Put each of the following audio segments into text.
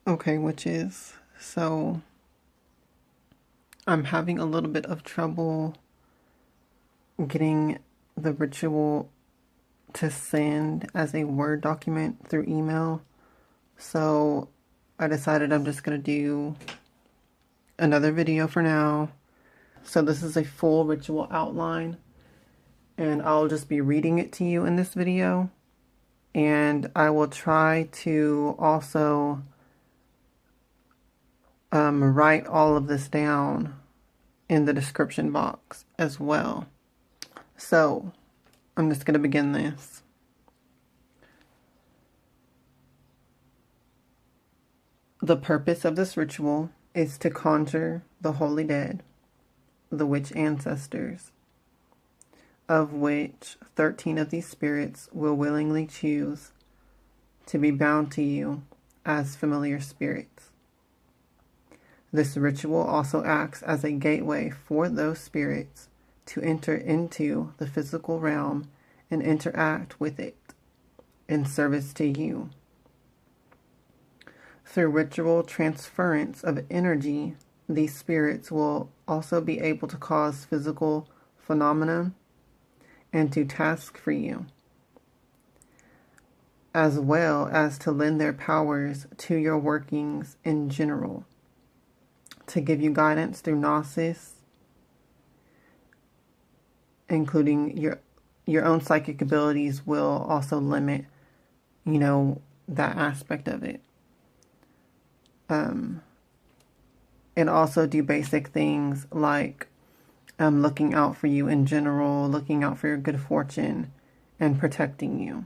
Okay, witches. So I'm having a little bit of trouble getting the ritual to send as a Word document through email. So I decided I'm just going to do another video for now. So this is a full ritual outline, and I'll just be reading it to you in this video. And I will try to also write all of this down in the description box as well. So I'm just going to begin this. The purpose of this ritual is to conjure the holy dead, the witch ancestors, of which 13 of these spirits will willingly choose to be bound to you as familiar spirits. This ritual also acts as a gateway for those spirits to enter into the physical realm and interact with it in service to you. Through ritual transference of energy, these spirits will also be able to cause physical phenomena and to task for you, as well as to lend their powers to your workings in general, to give you guidance through gnosis, including your own psychic abilities will also limit, that aspect of it. And also do basic things like looking out for you in general, looking out for your good fortune, and protecting you.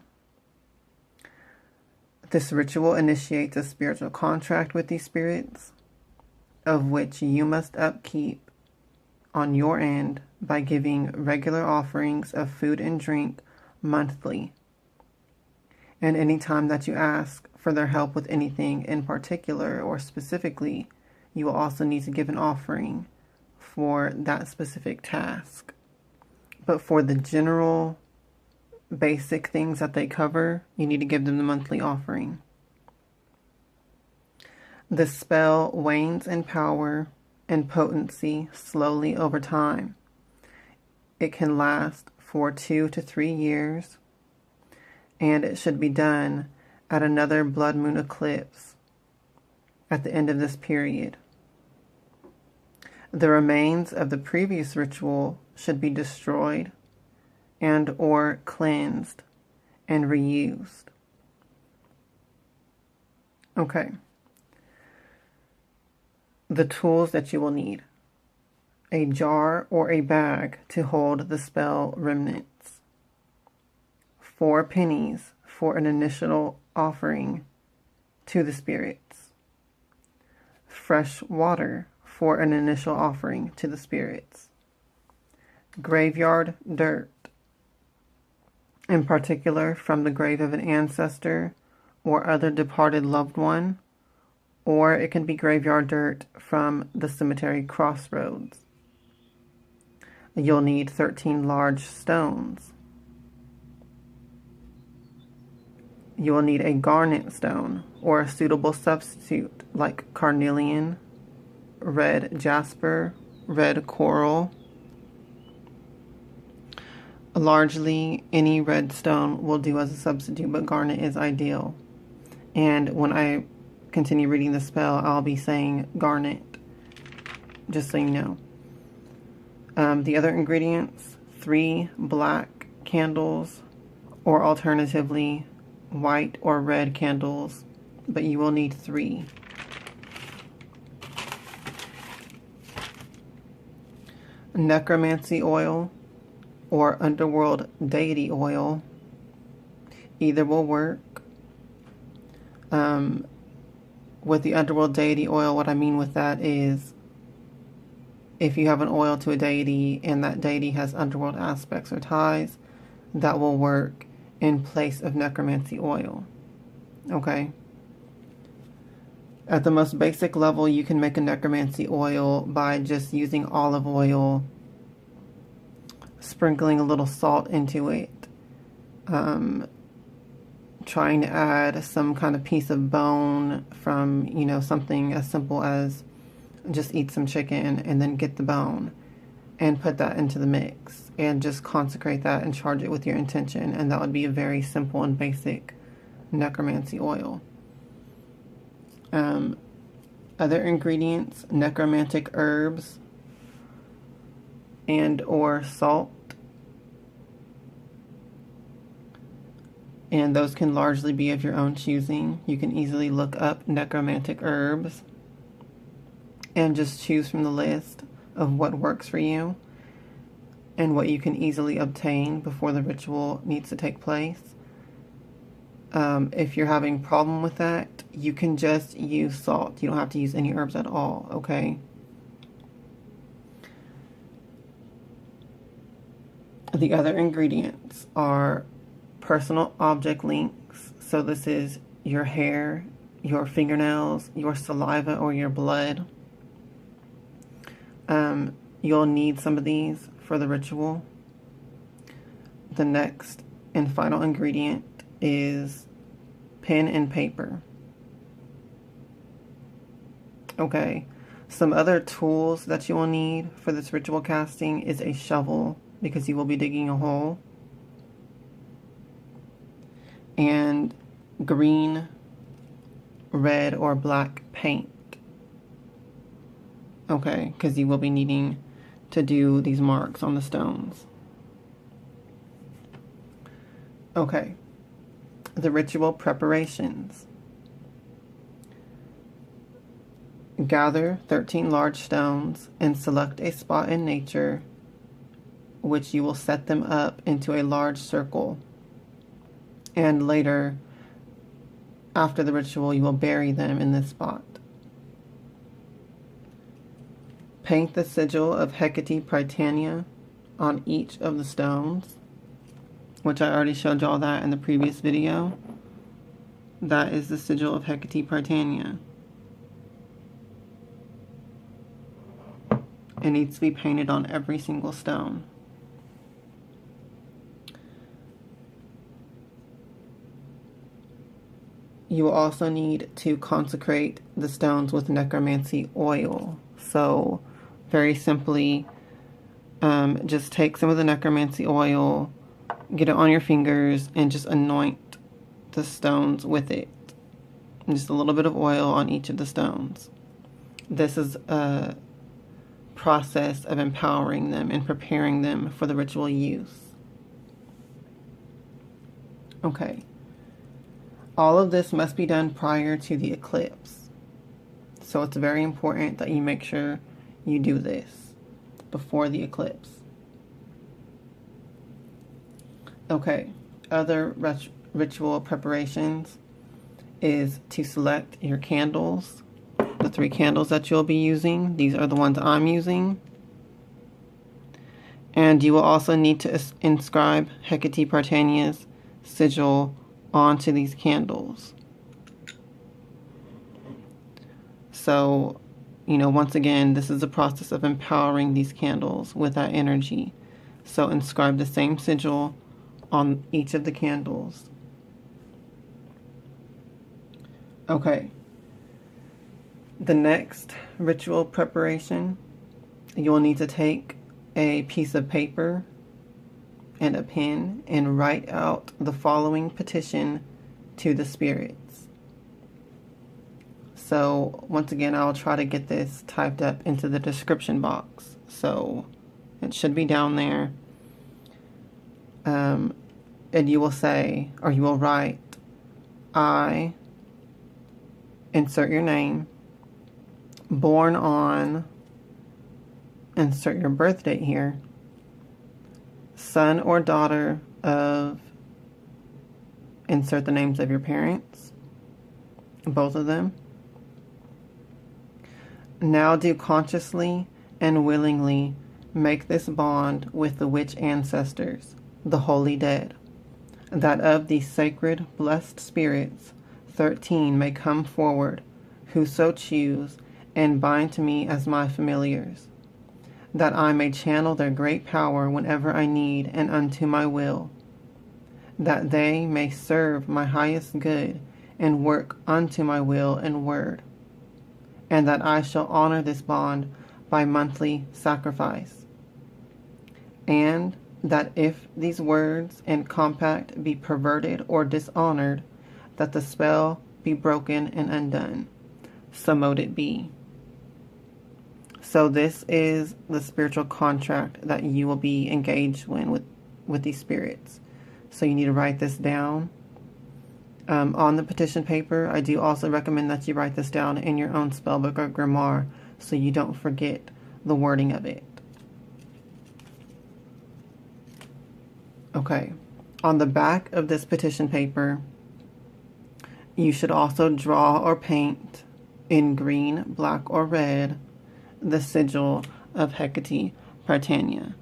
This ritual initiates a spiritual contract with these spirits, of which you must upkeep on your end by giving regular offerings of food and drink monthly. And any time that you ask for their help with anything in particular or specifically, you will also need to give an offering for that specific task. But for the general basic things that they cover, you need to give them the monthly offering. The spell wanes in power and potency slowly over time. It can last for 2 to 3 years, and it should be done at another blood moon eclipse at the end of this period. The remains of the previous ritual should be destroyed and or cleansed and reused. Okay. The tools that you will need: a jar or a bag to hold the spell remnants, 4 pennies for an initial offering to the spirits, fresh water for an initial offering to the spirits, graveyard dirt, in particular from the grave of an ancestor or other departed loved one, or it can be graveyard dirt from the cemetery crossroads. You'll need 13 large stones. You will need a garnet stone or a suitable substitute like carnelian, red jasper, red coral. Largely, any red stone will do as a substitute, but garnet is ideal. And when I continue reading the spell, I'll be saying garnet, just so you know. The other ingredients: 3 black candles, or alternatively, white or red candles, but you will need 3. Necromancy oil or underworld deity oil, either will work. With the underworld deity oil, what I mean with that is if you have an oil to a deity and that deity has underworld aspects or ties, that will work in place of necromancy oil. Okay? At the most basic level, you can make a necromancy oil by just using olive oil, sprinkling a little salt into it, trying to add some kind of piece of bone from, you know, something as simple as just eat some chicken and then get the bone and put that into the mix and just consecrate that and charge it with your intention. And that would be a very simple and basic necromancy oil. Other ingredients, necromantic herbs and or salt. And those can largely be of your own choosing. You can easily look up necromantic herbs and just choose from the list of what works for you and what you can easily obtain before the ritual needs to take place. If you're having a problem with that, you can just use salt. You don't have to use any herbs at all, okay? The other ingredients are personal object links. So this is your hair, your fingernails, your saliva, or your blood. You'll need some of these for the ritual. The next and final ingredient is pen and paper. Okay, some other tools that you will need for this ritual casting is a shovel, because you will be digging a hole, and green, red, or black paint. Okay, because you will be needing to do these marks on the stones. Okay, the ritual preparations. Gather 13 large stones and select a spot in nature, which you will set them up into a large circle. And later, after the ritual, you will bury them in this spot. Paint the sigil of Hecate Prytania on each of the stones, which I already showed y'all that in the previous video. That is the sigil of Hecate Prytania. It needs to be painted on every single stone. You will also need to consecrate the stones with necromancy oil. So, very simply, just take some of the necromancy oil, get it on your fingers, and just anoint the stones with it. And just a little bit of oil on each of the stones. This is a process of empowering them and preparing them for the ritual use. Okay. All of this must be done prior to the eclipse. So it's very important that you make sure you do this before the eclipse. Okay, other ritual preparations is to select your candles, the 3 candles that you'll be using. These are the ones I'm using. And you will also need to inscribe Hecate Prytania's sigil onto these candles. So, you know, once again, this is a process of empowering these candles with that energy. So inscribe the same sigil on each of the candles. Okay. The next ritual preparation, you will need to take a piece of paper and a pen and write out the following petition to the spirits. So once again, I'll try to get this typed up into the description box. So it should be down there. And you will say, or you will write, I, insert your name, born on, insert your birth date here, son or daughter of, insert the names of your parents, both of them. Now do consciously and willingly make this bond with the witch ancestors, the holy dead, that of these sacred blessed spirits 13 may come forward, who so choose, and bind to me as my familiars, that I may channel their great power whenever I need and unto my will. that they may serve my highest good and work unto my will and word, and that I shall honor this bond by monthly sacrifice, and that if these words and compact be perverted or dishonored, that the spell be broken and undone. So mote it be. So this is the spiritual contract that you will be engaged in with these spirits. So you need to write this down. On the petition paper, I do also recommend that you write this down in your own spellbook or grimoire so you don't forget the wording of it. Okay, on the back of this petition paper, you should also draw or paint in green, black, or red the sigil of Hecate Prytania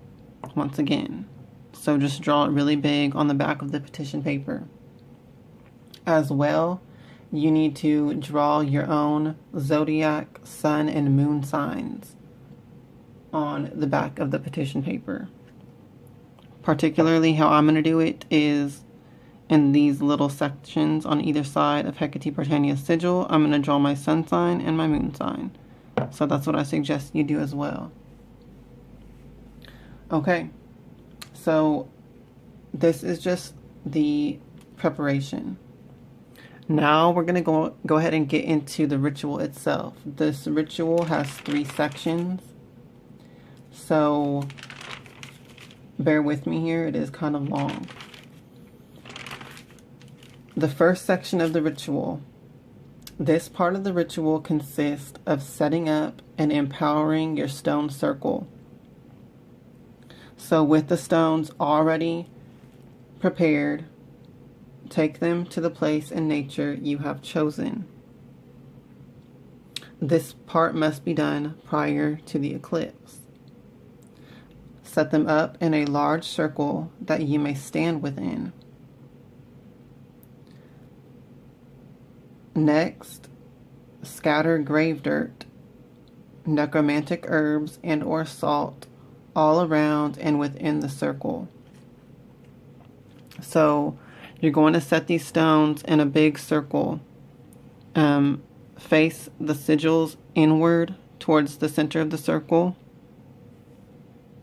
once again. So just draw it really big on the back of the petition paper. As well, you need to draw your own zodiac, sun, and moon signs on the back of the petition paper. Particularly how I'm going to do it is in these little sections on either side of Hecate Prytania's sigil. I'm going to draw my sun sign and my moon sign. So that's what I suggest you do as well. Okay, so this is just the preparation. Now we're going to go ahead and get into the ritual itself. This ritual has 3 sections. So bear with me here, it is kind of long. The first section of the ritual. This part of the ritual consists of setting up and empowering your stone circle. So with the stones already prepared, take them to the place in nature you have chosen. This part must be done prior to the eclipse. Set them up in a large circle that you may stand within. Next, scatter grave dirt, necromantic herbs, and or salt all around and within the circle. So you're going to set these stones in a big circle. Face the sigils inward towards the center of the circle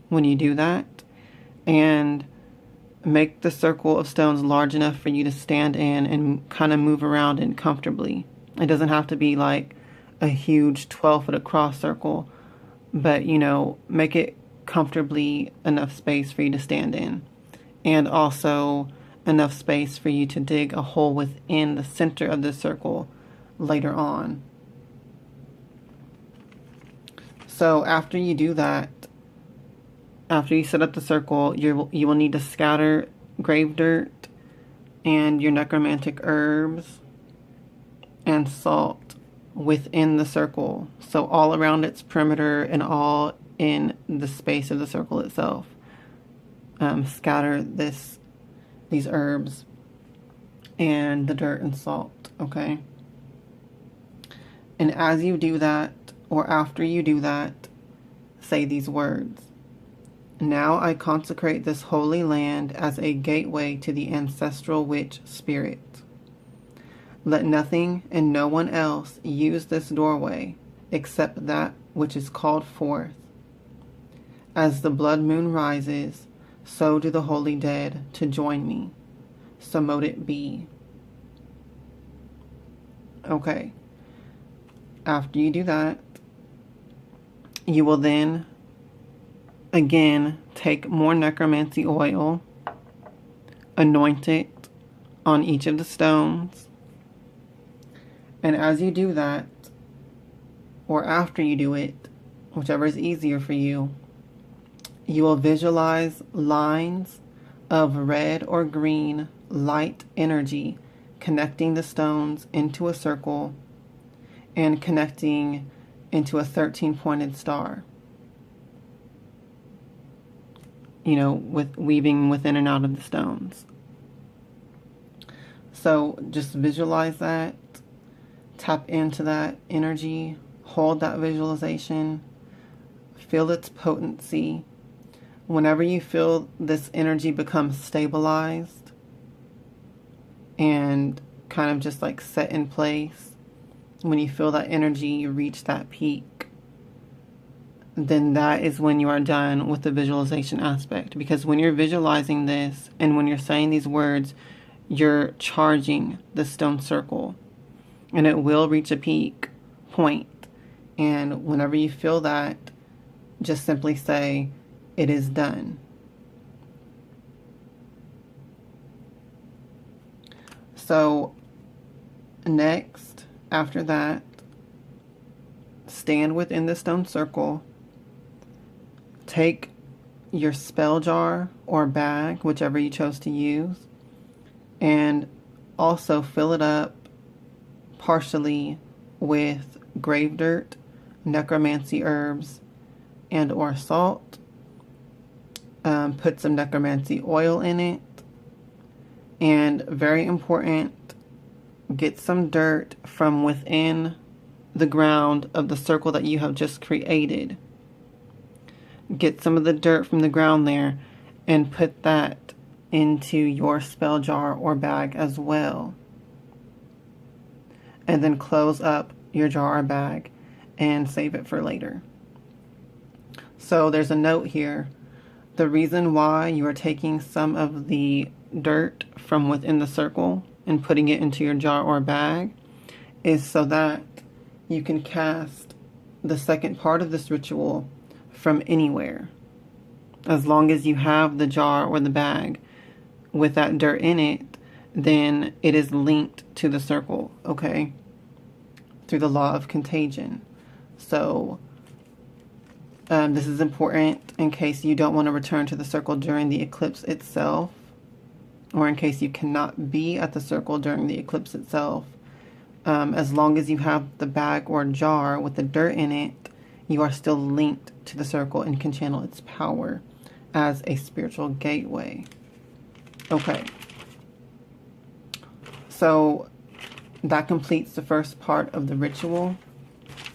when you do that, and make the circle of stones large enough for you to stand in and kind of move around in comfortably. It doesn't have to be like a huge 12-foot across circle, but make it comfortably enough space for you to stand in, and also enough space for you to dig a hole within the center of the circle later on. So after you do that, after you set up the circle, you will need to scatter grave dirt and your necromantic herbs and salt within the circle. So all around its perimeter and all in the space of the circle itself. Scatter these herbs and the dirt and salt, okay? And as you do that, or after you do that, say these words. Now I consecrate this holy land as a gateway to the ancestral witch spirit. Let nothing and no one else use this doorway except that which is called forth. As the blood moon rises, so do the holy dead to join me. So mote it be. Okay. After you do that, you will then again take more necromancy oil, anoint it on each of the stones, and as you do that, or after you do it, whichever is easier for you, you will visualize lines of red or green light energy connecting the stones into a circle and connecting into a 13-pointed star. With weaving within and out of the stones. So just visualize that, tap into that energy, hold that visualization, feel its potency. Whenever you feel this energy become stabilized, and kind of just like set in place. When you feel that energy reach that peak, then that is when you are done with the visualization aspect. Because when you're visualizing this and when you're saying these words, you're charging the stone circle, and it will reach a peak point. And whenever you feel that, just simply say, "It is done." So next, after that, stand within the stone circle. Take your spell jar or bag, whichever you chose to use, and also fill it up partially with grave dirt, necromancy herbs, and or salt. Put some necromancy oil in it. And very important, get some dirt from within the ground of the circle that you have just created. Get some of the dirt from the ground there and put that into your spell jar or bag as well. And then close up your jar or bag and save it for later. So there's a note here. The reason why you are taking some of the dirt from within the circle and putting it into your jar or bag is so that you can cast the second part of this ritual from anywhere. As long as you have the jar or the bag with that dirt in it, then it is linked to the circle, okay? Through the law of contagion. So this is important in case you don't want to return to the circle during the eclipse itself, or in case you cannot be at the circle during the eclipse itself. As long as you have the bag or jar with the dirt in it, you are still linked to the circle and can channel its power as a spiritual gateway. Okay. So that completes the first part of the ritual.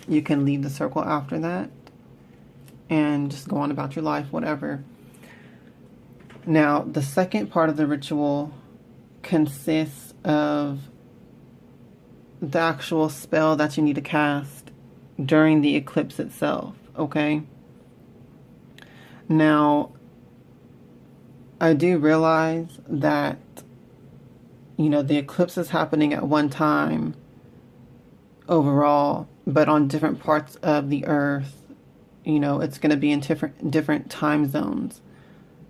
You can leave the circle after that and just go on about your life, whatever. Now, the second part of the ritual consists of the actual spell that you need to cast during the eclipse itself, okay? Now, I do realize that, you know, the eclipse is happening at one time overall, but on different parts of the earth, you know, it's going to be in different time zones.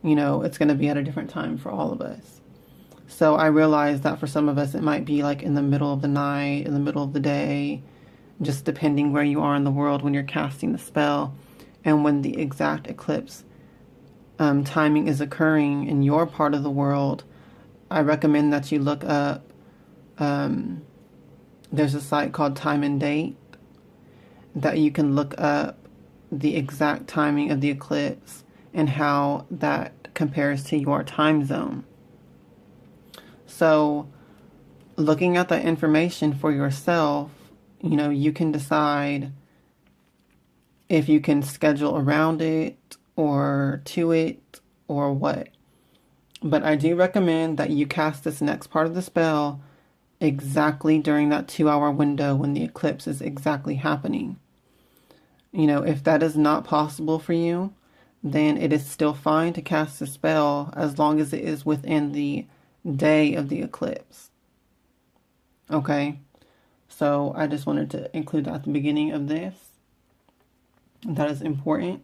You know, it's going to be at a different time for all of us. So I realize that for some of us, it might be like in the middle of the night, in the middle of the day, just depending where you are in the world when you're casting the spell and when the exact eclipse timing is occurring in your part of the world. I recommend that you look up, there's a site called Time and Date that you can look up the exact timing of the eclipse and how that compares to your time zone. So looking at that information for yourself, you know, you can decide if you can schedule around it or to it or what. But I do recommend that you cast this next part of the spell exactly during that 2-hour window when the eclipse is exactly happening. You know, if that is not possible for you, then it is still fine to cast the spell as long as it is within the day of the eclipse. Okay? So I just wanted to include that at the beginning of this. That is important.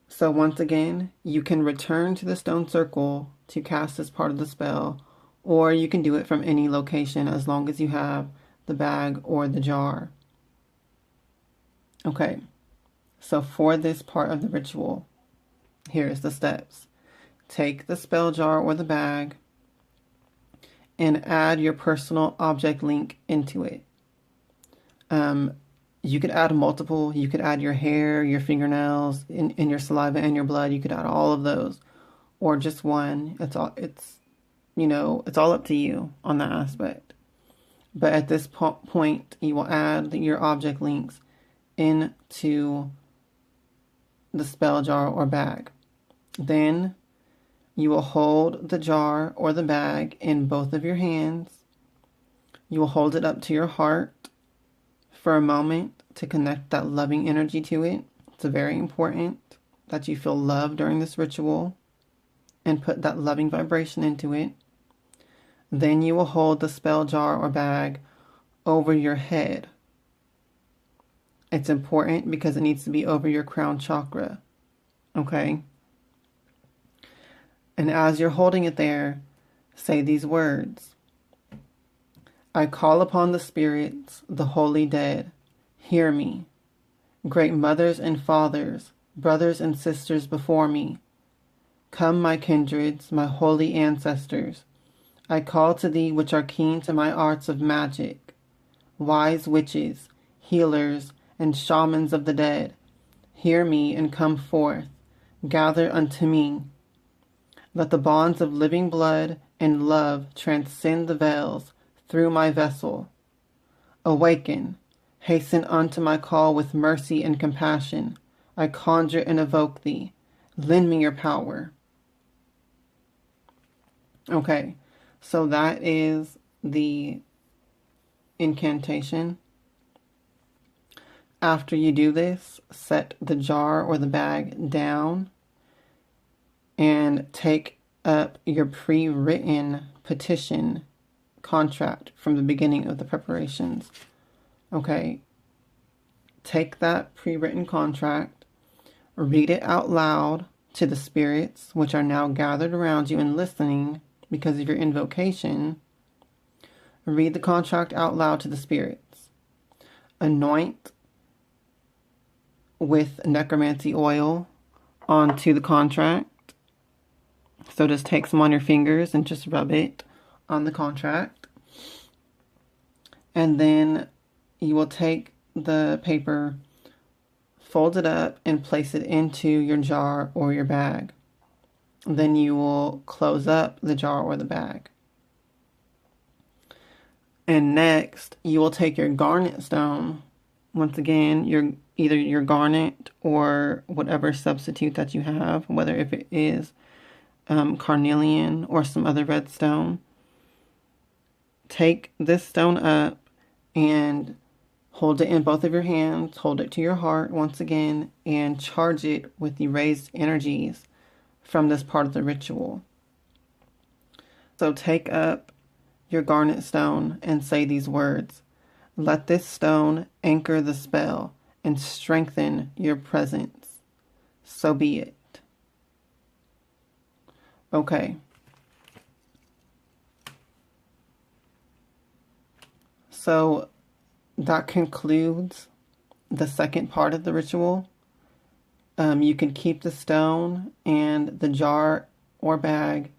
So once again, you can return to the stone circle to cast this part of the spell, or you can do it from any location as long as you have the bag or the jar. Okay, so for this part of the ritual, here's the steps. Take the spell jar or the bag and add your personal object link into it. You could add multiple. You could add your hair, your fingernails, in your saliva and your blood. You could add all of those, or just one. It's all up to you on that aspect. But at this point, you will add your object links into the spell jar or bag. Then You will hold the jar or the bag in both of your hands. You will hold it up to your heart for a moment to connect that loving energy to it. It's very important that you feel love during this ritual and put that loving vibration into it. Then you will hold the spell jar or bag over your head. It's important because it needs to be over your crown chakra. Okay? And as you're holding it there, say these words. I call upon the spirits, the holy dead. Hear me. Great mothers and fathers, brothers and sisters before me. Come, my kindreds, my holy ancestors. I call to thee which are keen to my arts of magic. Wise witches, healers, and shamans of the dead. Hear me and come forth. Gather unto me. Let the bonds of living blood and love transcend the veils through my vessel. Awaken, hasten unto my call with mercy and compassion. I conjure and evoke thee. Lend me your power. Okay, so that is the incantation. After you do this, set the jar or the bag down and take up your pre-written petition contract from the beginning of the preparations. Okay, take that pre-written contract, read it out loud to the spirits which are now gathered around you and listening because of your invocation. Read the contract out loud to the spirits. Anoint with necromancy oil onto the contract. So just take some on your fingers and just rub it on the contract. And then you will take the paper, fold it up, and place it into your jar or your bag. Then you will close up the jar or the bag. And next, you will take your garnet stone. Once again, either your garnet or whatever substitute that you have, whether if it is carnelian or some other red stone. Take this stone up and hold it in both of your hands. Hold it to your heart once again and charge it with the raised energies from this part of the ritual. So take up your garnet stone and say these words. Let this stone anchor the spell and strengthen your presence. So be it. Okay. So that concludes the second part of the ritual. You can keep the stone and the jar or bag.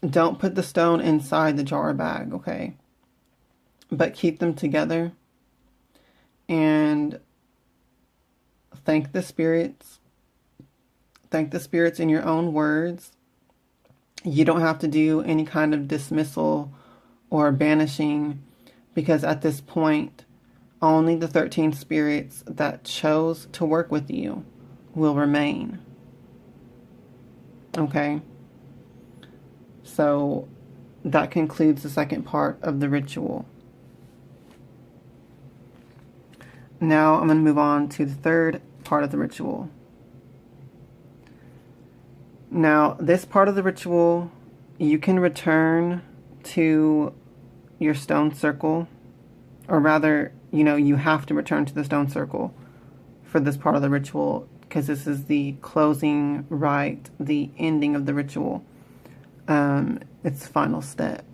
Don't put the stone inside the jar or bag, okay? But keep them together and thank the spirits. Thank the spirits in your own words. You don't have to do any kind of dismissal or banishing, because at this point, only the 13 spirits that chose to work with you will remain. Okay? So that concludes the second part of the ritual. Now I'm going to move on to the third part of the ritual. Now, this part of the ritual, you can return to your stone circle, or rather, you have to return to the stone circle for this part of the ritual, because this is the closing rite, the ending of the ritual. It's the final step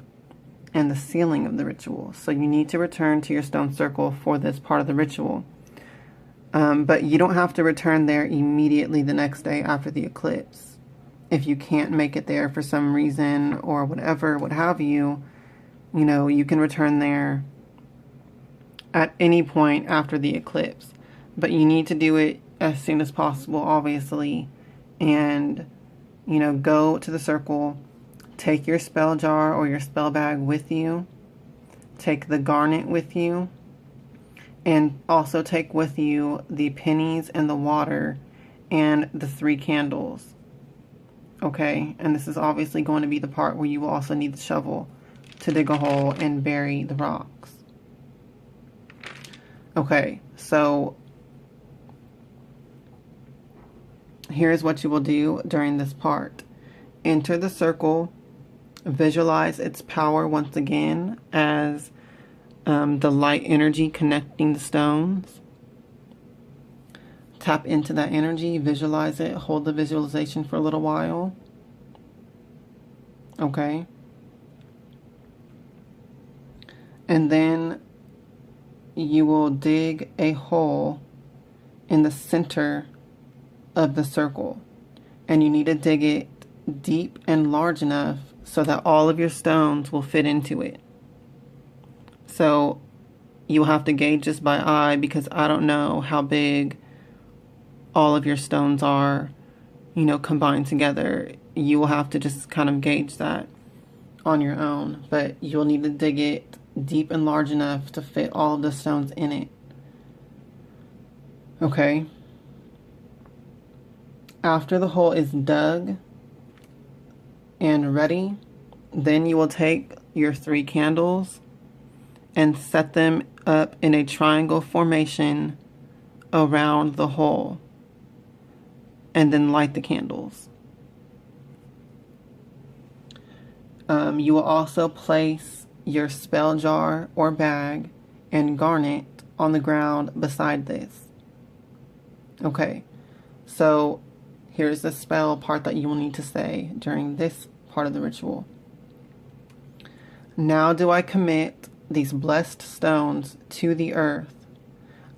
and the sealing of the ritual. So you need to return to your stone circle for this part of the ritual. But you don't have to return there immediately the next day after the eclipse. If you can't make it there for some reason or whatever, what have you, you can return there at any point after the eclipse. But you need to do it as soon as possible, obviously. And, go to the circle, take your spell jar or your spell bag with you, take the garnet with you, and also take with you the pennies and the water and the 3 candles. Okay, and this is obviously going to be the part where you will also need the shovel to dig a hole and bury the rocks. Okay, so here's what you will do during this part. Enter the circle, visualize its power once again as the light energy connecting the stones. Tap into that energy, visualize it, hold the visualization for a little while. Okay. And then you will dig a hole in the center of the circle. And you need to dig it deep and large enough so that all of your stones will fit into it. So you'll have to gauge this by eye because I don't know how big all of your stones are, you know, combined together. You will have to just kind of gauge that on your own, but you'll need to dig it deep and large enough to fit all of the stones in it. Okay. After the hole is dug and ready, then you will take your 3 candles and set them up in a triangle formation around the hole. And then light the candles. You will also place your spell jar or bag and garnet on the ground beside this. Okay, so here's the spell part that you will need to say during this part of the ritual. Now do I commit these blessed stones to the earth.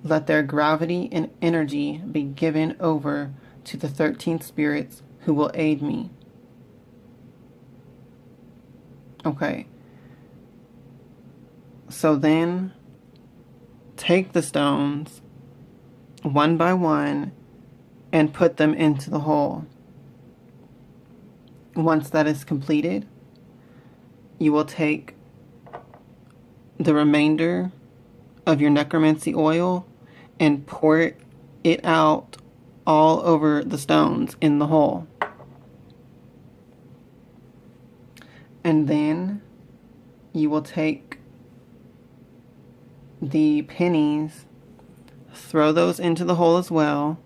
Let their gravity and energy be given over to the 13 spirits who will aid me. Okay. So then, take the stones, one by one, and put them into the hole. Once that is completed, you will take the remainder of your necromancy oil and pour it out all over the stones in the hole. And then you will take the pennies, throw those into the hole as well.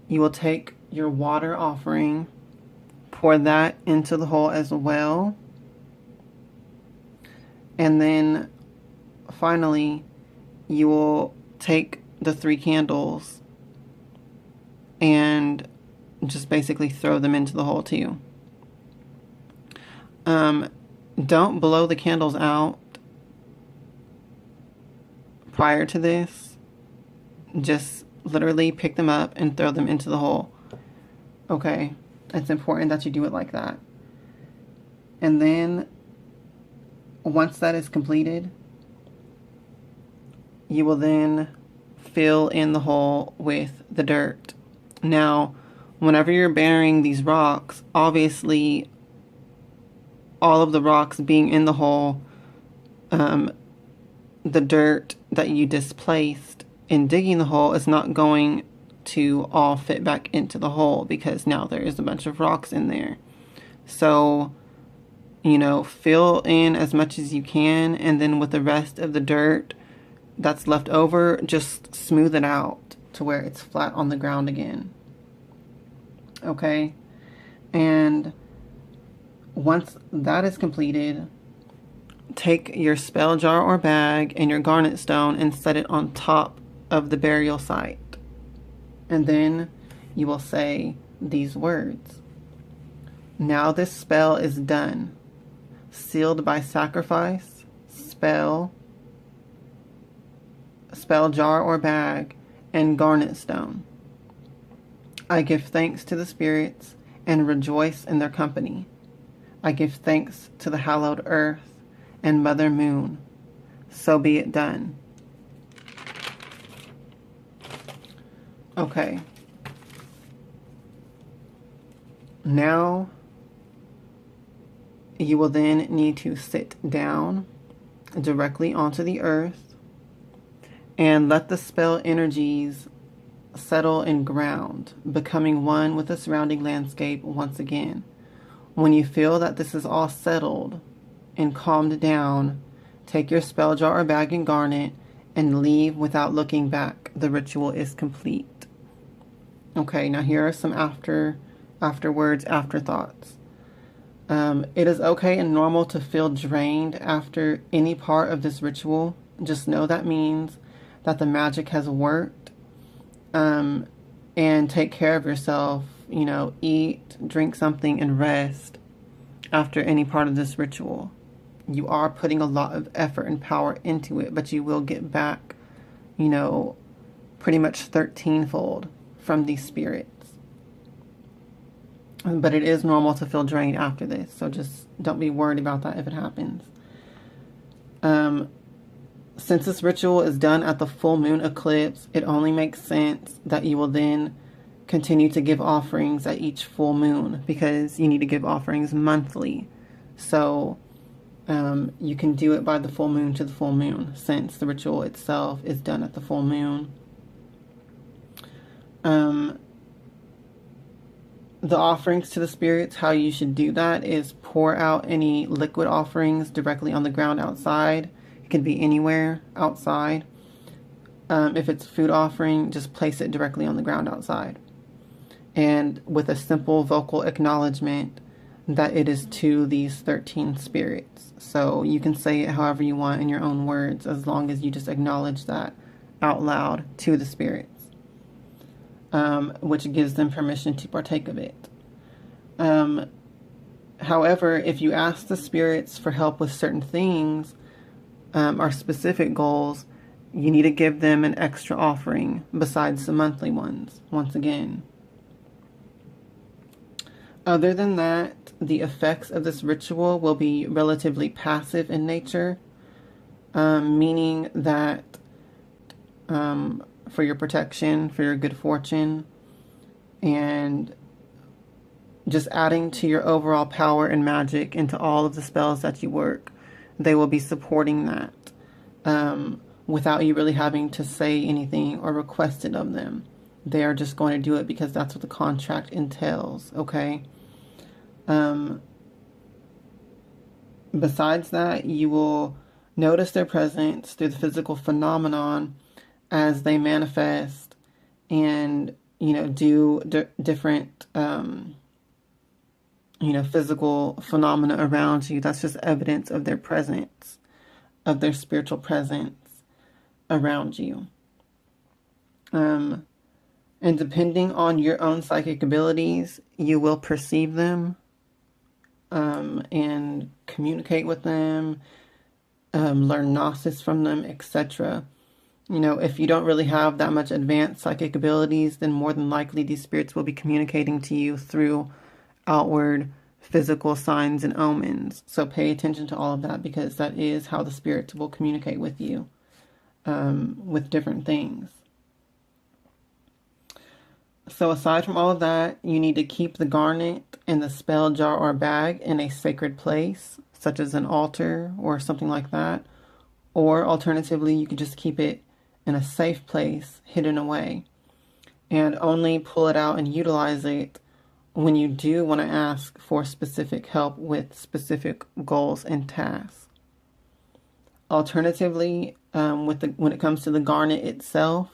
You will take your water offering, pour that into the hole as well. And then finally, you will take the 3 candles and just basically throw them into the hole too. Don't blow the candles out prior to this. Just literally pick them up and throw them into the hole. Okay, it's important that you do it like that. And then once that is completed, you will then fill in the hole with the dirt. Now, whenever you're burying these rocks, obviously all of the rocks being in the hole, the dirt that you displaced in digging the hole is not going to all fit back into the hole because now there is a bunch of rocks in there. So, you know, fill in as much as you can, and then with the rest of the dirt that's left over, just smooth it out to where it's flat on the ground again. Okay? And once that is completed, take your spell jar or bag and your garnet stone and set it on top of the burial site. And then you will say these words. Now this spell is done, sealed by sacrifice, spell jar or bag, and garnet stone. I give thanks to the spirits and rejoice in their company. I give thanks to the hallowed earth and Mother Moon. So be it done. Okay. Now, you will then need to sit down directly onto the earth and let the spell energies settle in ground, becoming one with the surrounding landscape once again. When you feel that this is all settled and calmed down, take your spell jar or bag and garnet and leave without looking back. The ritual is complete. Okay, now here are some afterwards, afterthoughts. It is okay and normal to feel drained after any part of this ritual. Just know that means that the magic has worked. And take care of yourself. Eat, drink something, and rest after any part of this ritual. You are putting a lot of effort and power into it, but you will get back, pretty much 13-fold from these spirits. But it is normal to feel drained after this, so just don't be worried about that if it happens. Since this ritual is done at the full moon eclipse, it only makes sense that you will then continue to give offerings at each full moon, because you need to give offerings monthly. So you can do it by the full moon to the full moon, since the ritual itself is done at the full moon. The offerings to the spirits, how you should do that is pour out any liquid offerings directly on the ground outside. It can be anywhere outside. If it's a food offering, just place it directly on the ground outside. And with a simple vocal acknowledgement that it is to these 13 spirits. So you can say it however you want in your own words, as long as you just acknowledge that out loud to the spirits. Which gives them permission to partake of it. However, if you ask the spirits for help with certain things, or specific goals, you need to give them an extra offering besides the monthly ones, once again. Other than that, the effects of this ritual will be relatively passive in nature, meaning that for your protection, for your good fortune, and just adding to your overall power and magic into all of the spells that you work, they will be supporting that without you really having to say anything or request it of them. They are just going to do it because that's what the contract entails, okay? Besides that, you will notice their presence through the physical phenomenon as they manifest and, do different, physical phenomena around you. That's just evidence of their presence, of their spiritual presence around you. And depending on your own psychic abilities, you will perceive them and communicate with them, learn gnosis from them, etc. If you don't really have that much advanced psychic abilities, then more than likely these spirits will be communicating to you through outward physical signs and omens. So pay attention to all of that, because that is how the spirits will communicate with you with different things. So aside from all of that, you need to keep the garnet in the spell jar or bag in a sacred place, such as an altar or something like that. Or alternatively, you can just keep it in a safe place, hidden away, and only pull it out and utilize it when you do want to ask for specific help with specific goals and tasks. Alternatively, when it comes to the garnet itself,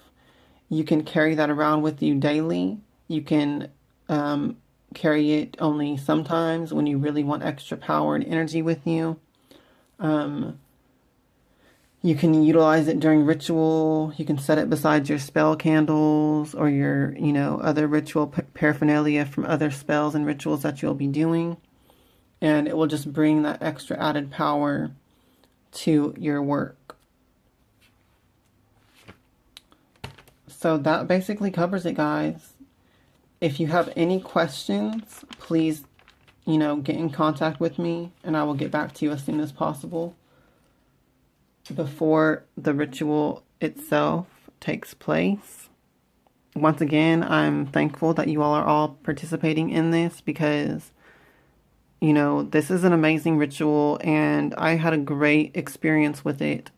you can carry that around with you daily. You can carry it only sometimes when you really want extra power and energy with you. You can utilize it during ritual. You can set it beside your spell candles or your, other ritual paraphernalia from other spells and rituals that you'll be doing. And it will just bring that extra added power to your work. So that basically covers it, guys. If you have any questions, please, get in contact with me and I will get back to you as soon as possible before the ritual itself takes place. Once again, I'm thankful that you all are all participating in this, because this is an amazing ritual and I had a great experience with it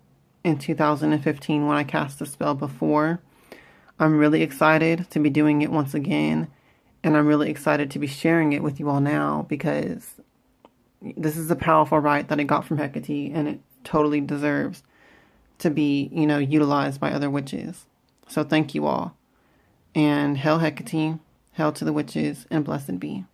in 2015 when I cast the spell before. I'm really excited to be doing it once again, and I'm really excited to be sharing it with you all now because this is a powerful rite that I got from Hecate, and it totally deserves to be, utilized by other witches. So thank you all. And hail Hecate, hail to the witches, and blessed be.